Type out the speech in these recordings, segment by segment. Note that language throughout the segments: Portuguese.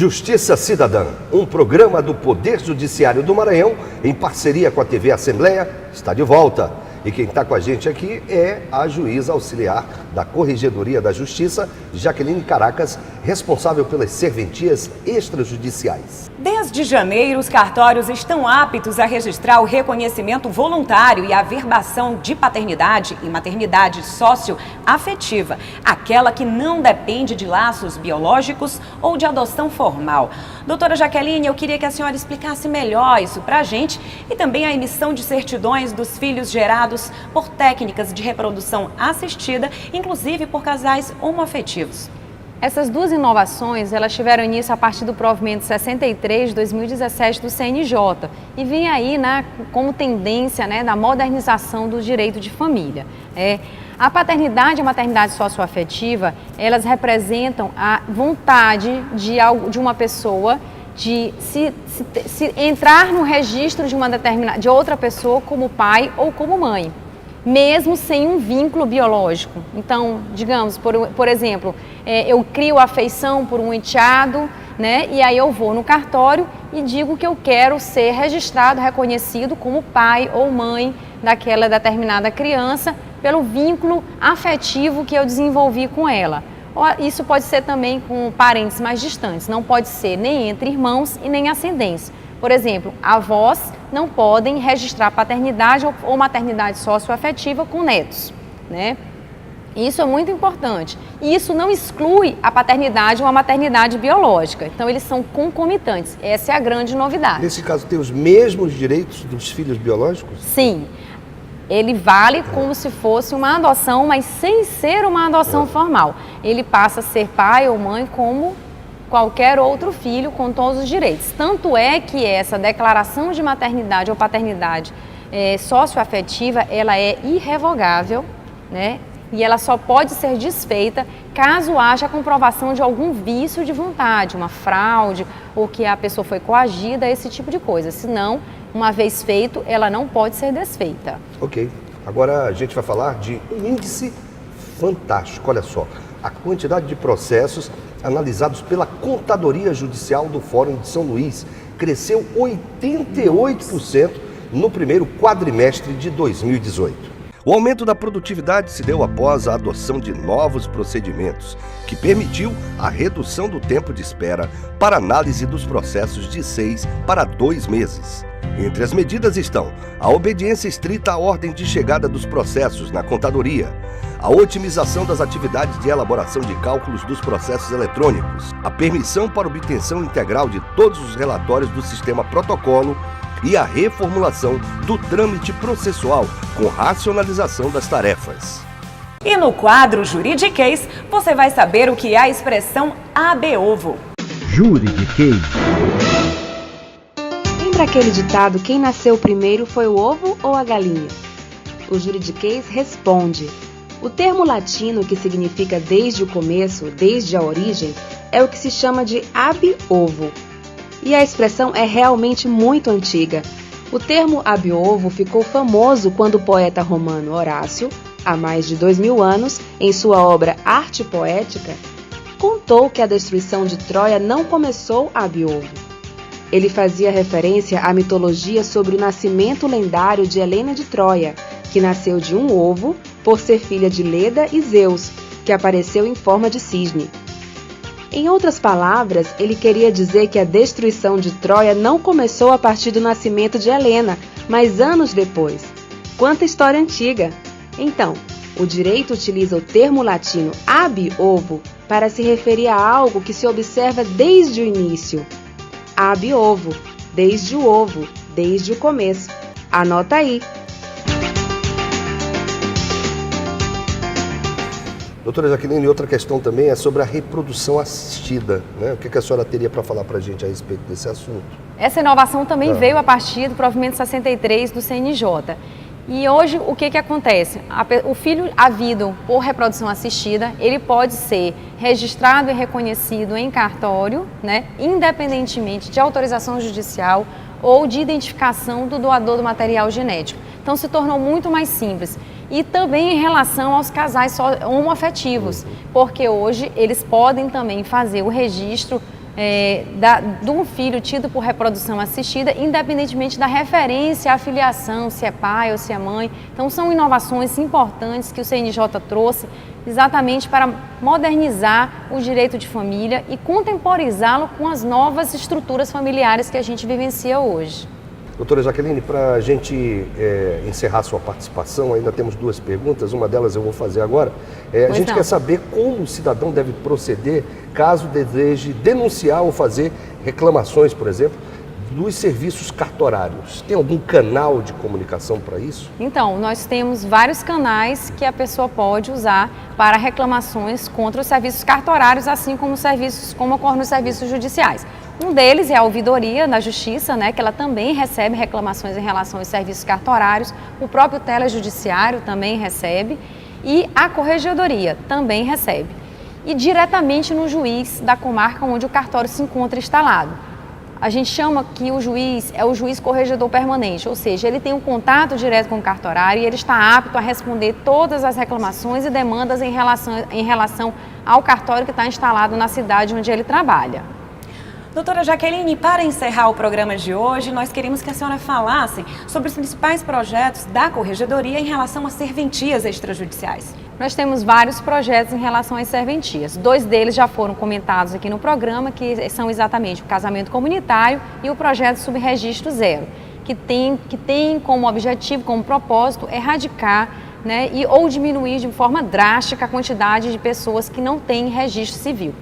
Justiça Cidadã, um programa do Poder Judiciário do Maranhão, em parceria com a TV Assembleia, está de volta. E quem está com a gente aqui é a juíza auxiliar da Corregedoria da Justiça, Jaqueline Caracas, responsável pelas serventias extrajudiciais. Desde janeiro, os cartórios estão aptos a registrar o reconhecimento voluntário e a averbação de paternidade e maternidade socioafetiva, aquela que não depende de laços biológicos ou de adoção formal. Doutora Jaqueline, eu queria que a senhora explicasse melhor isso para a gente e também a emissão de certidões dos filhos gerados por técnicas de reprodução assistida, inclusive por casais homoafetivos. Essas duas inovações, elas tiveram início a partir do provimento 63 de 2017 do CNJ e vem aí como tendência da modernização do direito de família. A paternidade e a maternidade socioafetiva, elas representam a vontade de uma pessoa de se entrar no registro de outra pessoa como pai ou como mãe, mesmo sem um vínculo biológico. Então, digamos, por exemplo, eu crio afeição por um enteado, e aí eu vou no cartório e digo que eu quero ser registrado, reconhecido como pai ou mãe daquela determinada criança pelo vínculo afetivo que eu desenvolvi com ela. Isso pode ser também com parentes mais distantes, não pode ser nem entre irmãos e nem ascendência. Por exemplo, avós não podem registrar paternidade ou maternidade socioafetiva com netos, Isso é muito importante. E isso não exclui a paternidade ou a maternidade biológica. Então, eles são concomitantes. Essa é a grande novidade. Nesse caso, tem os mesmos direitos dos filhos biológicos? Sim. Ele vale como se fosse uma adoção, mas sem ser uma adoção formal. Ele passa a ser pai ou mãe como qualquer outro filho, com todos os direitos. Tanto é que essa declaração de maternidade ou paternidade socioafetiva, ela é irrevogável, E ela só pode ser desfeita caso haja a comprovação de algum vício de vontade, uma fraude, ou que a pessoa foi coagida, esse tipo de coisa. Senão, uma vez feito, ela não pode ser desfeita. Ok. Agora a gente vai falar de um índice fantástico. Olha só, a quantidade de processos analisados pela Contadoria Judicial do Fórum de São Luís cresceu 88% no primeiro quadrimestre de 2018. O aumento da produtividade se deu após a adoção de novos procedimentos, que permitiu a redução do tempo de espera para análise dos processos de 6 para 2 meses. Entre as medidas estão a obediência estrita à ordem de chegada dos processos na contadoria, a otimização das atividades de elaboração de cálculos dos processos eletrônicos, a permissão para obtenção integral de todos os relatórios do sistema protocolo e a reformulação do trâmite processual com racionalização das tarefas. E no quadro Juridiquês, você vai saber o que é a expressão ab-ovo. Juridiquês. Lembra aquele ditado, quem nasceu primeiro foi o ovo ou a galinha? O juridiquês responde. O termo latino que significa desde o começo, desde a origem, é o que se chama de ab-ovo. E a expressão é realmente muito antiga. O termo ab-ovo ficou famoso quando o poeta romano Horácio, há mais de 2000 anos, em sua obra Arte Poética, contou que a destruição de Troia não começou ab-ovo. Ele fazia referência à mitologia sobre o nascimento lendário de Helena de Troia, que nasceu de um ovo por ser filha de Leda e Zeus, que apareceu em forma de cisne. Em outras palavras, ele queria dizer que a destruição de Troia não começou a partir do nascimento de Helena, mas anos depois. Quanta história antiga! Então, o direito utiliza o termo latino ab-ovo para se referir a algo que se observa desde o início. Ab-ovo, desde o ovo, desde o começo. Anota aí! Doutora Jaqueline, outra questão também é sobre a reprodução assistida, O que a senhora teria para falar para a gente a respeito desse assunto? Essa inovação também veio a partir do provimento 63 do CNJ. E hoje, o que acontece? O filho havido por reprodução assistida, ele pode ser registrado e reconhecido em cartório, independentemente de autorização judicial ou de identificação do doador do material genético. Então, se tornou muito mais simples. E também em relação aos casais homoafetivos, porque hoje eles podem também fazer o registro de um filho tido por reprodução assistida, independentemente da referência à filiação, se é pai ou se é mãe. Então são inovações importantes que o CNJ trouxe exatamente para modernizar o direito de família e contemporizá-lo com as novas estruturas familiares que a gente vivencia hoje. Doutora Jaqueline, para a gente encerrar sua participação, ainda temos duas perguntas, uma delas eu vou fazer agora. A gente quer saber como o cidadão deve proceder caso deseje denunciar ou fazer reclamações, por exemplo, dos serviços cartorários. Tem algum canal de comunicação para isso? Então, nós temos vários canais que a pessoa pode usar para reclamações contra os serviços cartorários, assim como como ocorre nos serviços judiciais. Um deles é a ouvidoria na Justiça, que ela também recebe reclamações em relação aos serviços cartorários. O próprio telejudiciário também recebe e a corregedoria também recebe. E diretamente no juiz da comarca onde o cartório se encontra instalado. A gente chama que o juiz é o juiz corregedor permanente, ou seja, ele tem um contato direto com o cartorário e ele está apto a responder todas as reclamações e demandas em relação ao cartório que está instalado na cidade onde ele trabalha. Doutora Jaqueline, para encerrar o programa de hoje, nós queríamos que a senhora falasse sobre os principais projetos da Corregedoria em relação às serventias extrajudiciais. Nós temos vários projetos em relação às serventias. 2 deles já foram comentados aqui no programa, que são exatamente o casamento comunitário e o projeto Subregistro Zero, que tem como objetivo, como propósito, erradicar ou diminuir de forma drástica a quantidade de pessoas que não têm registro civil.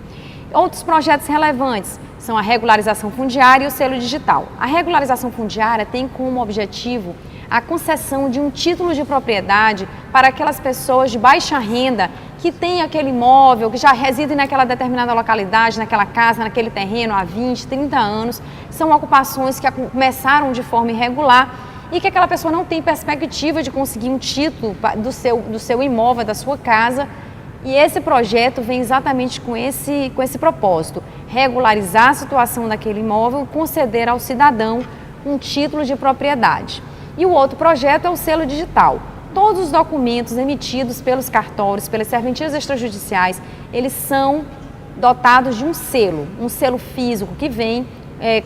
Outros projetos relevantes são a regularização fundiária e o selo digital. A regularização fundiária tem como objetivo a concessão de um título de propriedade para aquelas pessoas de baixa renda que têm aquele imóvel, que já residem naquela determinada localidade, naquela casa, naquele terreno há 20, 30 anos. São ocupações que começaram de forma irregular e que aquela pessoa não tem perspectiva de conseguir um título do seu imóvel, da sua casa. E esse projeto vem exatamente com esse propósito, regularizar a situação daquele imóvel, conceder ao cidadão um título de propriedade. E o outro projeto é o selo digital. Todos os documentos emitidos pelos cartórios, pelas serventias extrajudiciais, eles são dotados de um selo físico que vem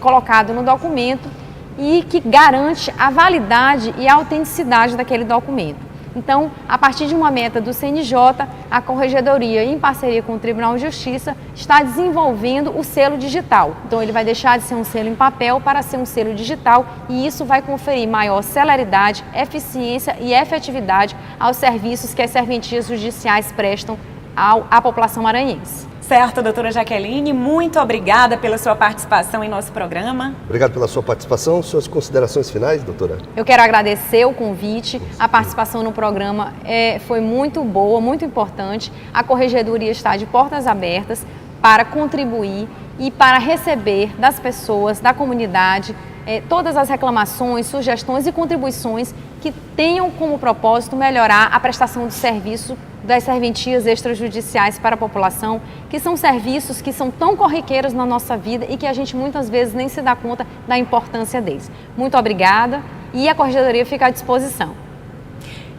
colocado no documento e que garante a validade e a autenticidade daquele documento. Então, a partir de uma meta do CNJ, a Corregedoria, em parceria com o Tribunal de Justiça, está desenvolvendo o selo digital. Então, ele vai deixar de ser um selo em papel para ser um selo digital e isso vai conferir maior celeridade, eficiência e efetividade aos serviços que as serventias judiciais prestam à população maranhense. Certo, doutora Jaqueline, muito obrigada pela sua participação em nosso programa. Obrigado pela sua participação. Suas considerações finais, doutora? Eu quero agradecer o convite. A participação no programa foi muito boa, muito importante. A Corregedoria está de portas abertas para contribuir e para receber das pessoas, da comunidade, todas as reclamações, sugestões e contribuições que tenham como propósito melhorar a prestação de serviço das serventias extrajudiciais para a população, que são serviços que são tão corriqueiros na nossa vida e que a gente muitas vezes nem se dá conta da importância deles. Muito obrigada e a Corregedoria fica à disposição.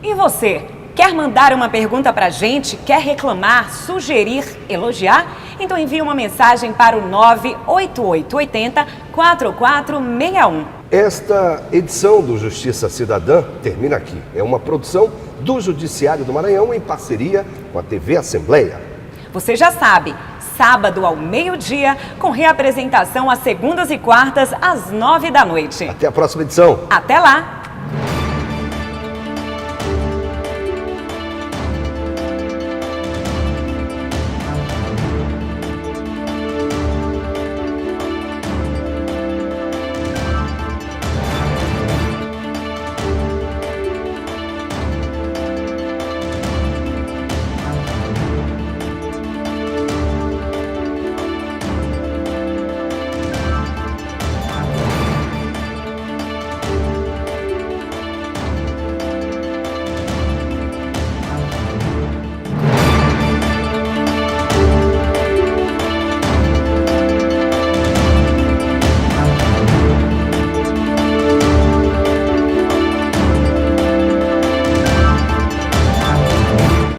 E você, quer mandar uma pergunta para a gente? Quer reclamar, sugerir, elogiar? Então envie uma mensagem para o 98880-4461. Esta edição do Justiça Cidadã termina aqui. É uma produção do Judiciário do Maranhão em parceria com a TV Assembleia. Você já sabe, sábado ao meio-dia, com reapresentação às segundas e quartas às 9 da noite. Até a próxima edição. Até lá!